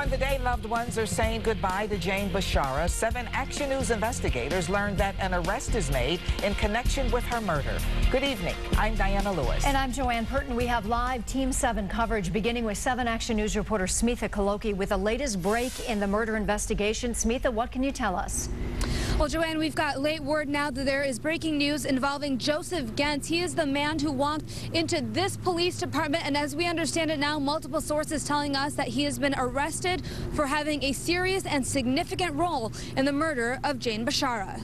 On the day loved ones are saying goodbye to Jane Bashara, 7 Action News investigators learned that an arrest is made in connection with her murder. Good evening. I'm Diana Lewis. And I'm Joanne Purton. We have live Team 7 coverage beginning with 7 Action News reporter Smitha Kaloki with the latest break in the murder investigation. Smitha, what can you tell us? Well, Joanne, we've got late word now that there is breaking news involving Joseph Gentz. He is the man who walked into this police department, and as we understand it now, multiple sources telling us that he has been arrested for having a serious and significant role in the murder of Jane Bashara.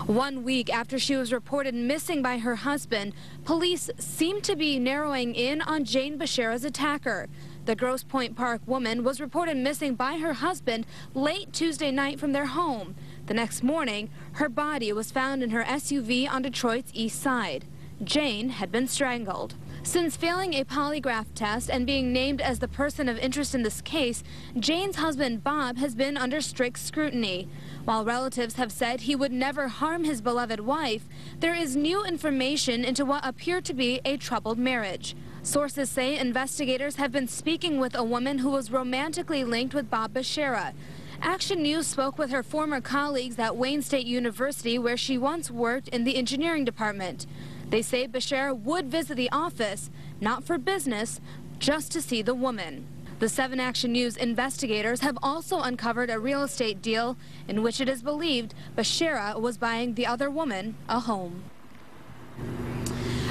1 week after she was reported missing by her husband, police seem to be narrowing in on Jane Bashara's attacker. The Grosse Pointe Park woman was reported missing by her husband late Tuesday night from their home. The next morning, her body was found in her SUV on Detroit's east side. Jane had been strangled. Since failing a polygraph test and being named as the person of interest in this case, Jane's husband, Bob, has been under strict scrutiny. While relatives have said he would never harm his beloved wife, there is new information into what appeared to be a troubled marriage. Sources say investigators have been speaking with a woman who was romantically linked with Bob Bashara. Action News spoke with her former colleagues at Wayne State University, where she once worked in the engineering department. They say Bashara would visit the office, not for business, just to see the woman. The 7 Action News investigators have also uncovered a real estate deal in which it is believed Bashara was buying the other woman a home.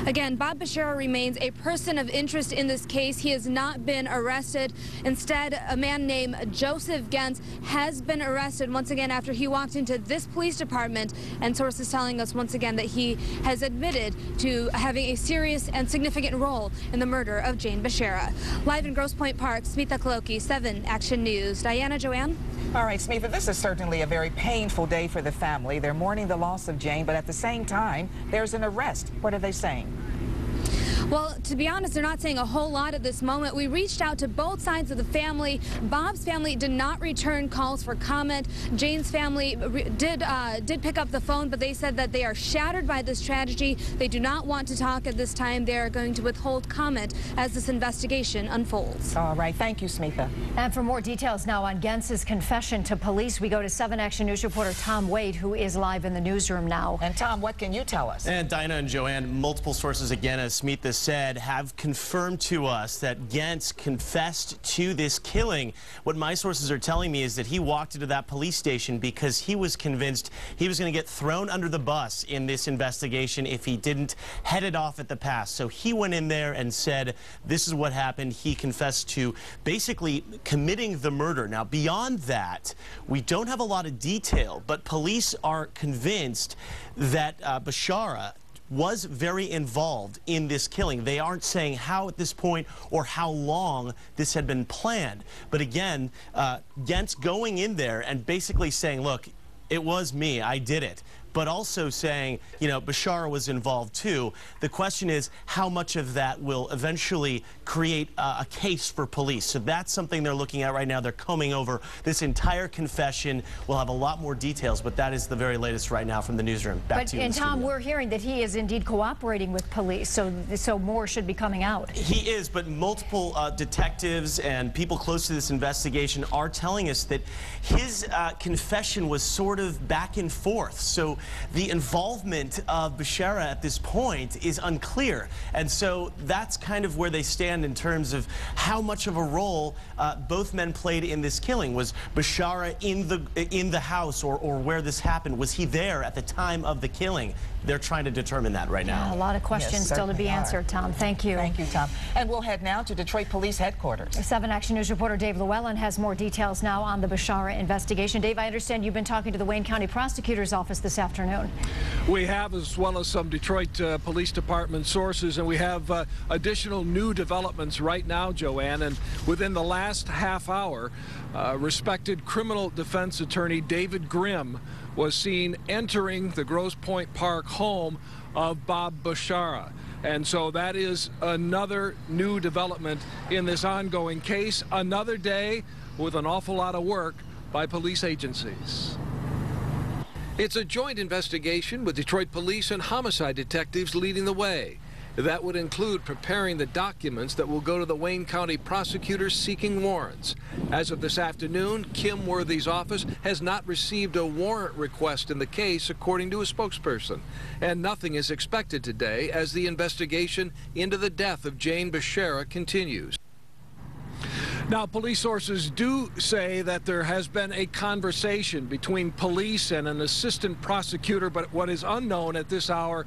Again, Bob Bashara remains a person of interest in this case. He has not been arrested. Instead, a man named Joseph Gentz has been arrested once again after he walked into this police department, and sources telling us once again that he has admitted to having a serious and significant role in the murder of Jane Bashara. Live in Grosse Pointe Park, Smitha Kaloki, 7 Action News. Diana, Joanne? All right, Smitha, this is certainly a very painful day for the family. They're mourning the loss of Jane, but at the same time, there's an arrest. What are they saying? Well, to be honest, they're not saying a whole lot at this moment. We reached out to both sides of the family. Bob's family did not return calls for comment. Jane's family did pick up the phone, but they said that they are shattered by this tragedy. They do not want to talk at this time. They are going to withhold comment as this investigation unfolds. All right. Thank you, Smitha. And for more details now on Gentz's confession to police, we go to 7 Action News reporter Tom Wade, who is live in the newsroom now. And Tom, what can you tell us? And Dinah and Joanne, multiple sources again, as Smitha said, have confirmed to us that Gentz confessed to this killing. What my sources are telling me is that he walked into that police station because he was convinced he was going to get thrown under the bus in this investigation if he didn't head it off at the pass. So he went in there and said, this is what happened. He confessed to basically committing the murder. Now, beyond that, we don't have a lot of detail, but police are convinced that Bashara was very involved in this killing. They aren't saying how at this point or how long this had been planned. But again, Gentz going in there and basically saying, look, it was me, I did it. But also saying, you know, Bashara was involved too. The question is how much of that will eventually create a case for police. So that's something they're looking at right now. They're combing over this entire confession. We'll have a lot more details, but that is the very latest right now from the newsroom. Back to you. And Tom, we're hearing that he is indeed cooperating with police, so more should be coming out. He is, but multiple detectives and people close to this investigation are telling us that his confession was sort of back and forth. So the involvement of Bashara at this point is unclear. And so that's kind of where they stand in terms of how much of a role both men played in this killing. Was Bashara in the house or where this happened? Was he there at the time of the killing? They're trying to determine that right now. Yeah, a lot of questions still to be answered, Tom. Thank you. Thank you, Tom. And we'll head now to Detroit Police Headquarters. 7 Action News reporter Dave Llewellyn has more details now on the Bashara investigation. Dave, I understand you've been talking to the Wayne County Prosecutor's Office this afternoon. We have, as well as some Detroit Police Department sources, and we have additional new developments right now, Joanne. And within the last half hour, respected criminal defense attorney David Grimm was seen entering the Grosse Pointe Park home of Bob Bashara. And so that is another new development in this ongoing case. Another day with an awful lot of work by police agencies. It's a joint investigation with Detroit police and homicide detectives leading the way. That would include preparing the documents that will go to the Wayne County prosecutors seeking warrants. As of this afternoon, Kim Worthy's office has not received a warrant request in the case, according to a spokesperson. And nothing is expected today as the investigation into the death of Jane Bashara continues. Now, police sources do say that there has been a conversation between police and an assistant prosecutor, but what is unknown at this hour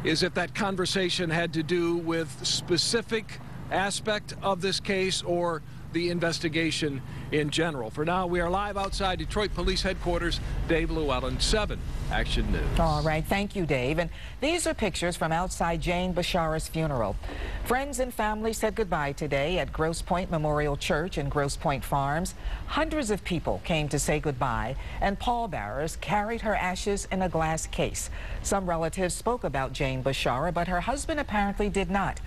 is if that conversation had to do with specific aspect of this case or the investigation in general. For now, we are live outside Detroit Police Headquarters. Dave Llewellyn, 7 Action News. All right, thank you, Dave. And these are pictures from outside Jane Bashara's funeral. Friends and family said goodbye today at Grosse Pointe Memorial Church in Grosse Pointe Farms. Hundreds of people came to say goodbye, and pallbearers carried her ashes in a glass case. Some relatives spoke about Jane Bashara, but her husband apparently did not.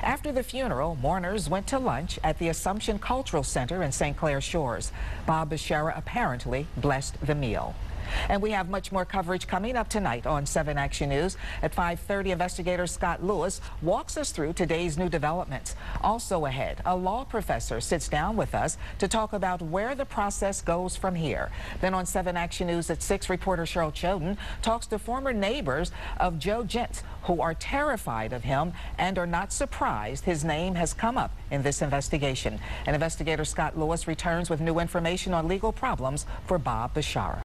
After the funeral, mourners went to lunch at the Assumption Cultural Center in St. Clair Shores. Bob Bashara apparently blessed the meal. And we have much more coverage coming up tonight on 7 Action News. At 5:30, investigator Scott Lewis walks us through today's new developments. Also ahead, a law professor sits down with us to talk about where the process goes from here. Then on 7 Action News at 6, reporter Cheryl Choden talks to former neighbors of Joe Jentz who are terrified of him and are not surprised his name has come up in this investigation. And investigator Scott Lewis returns with new information on legal problems for Bob Bashara.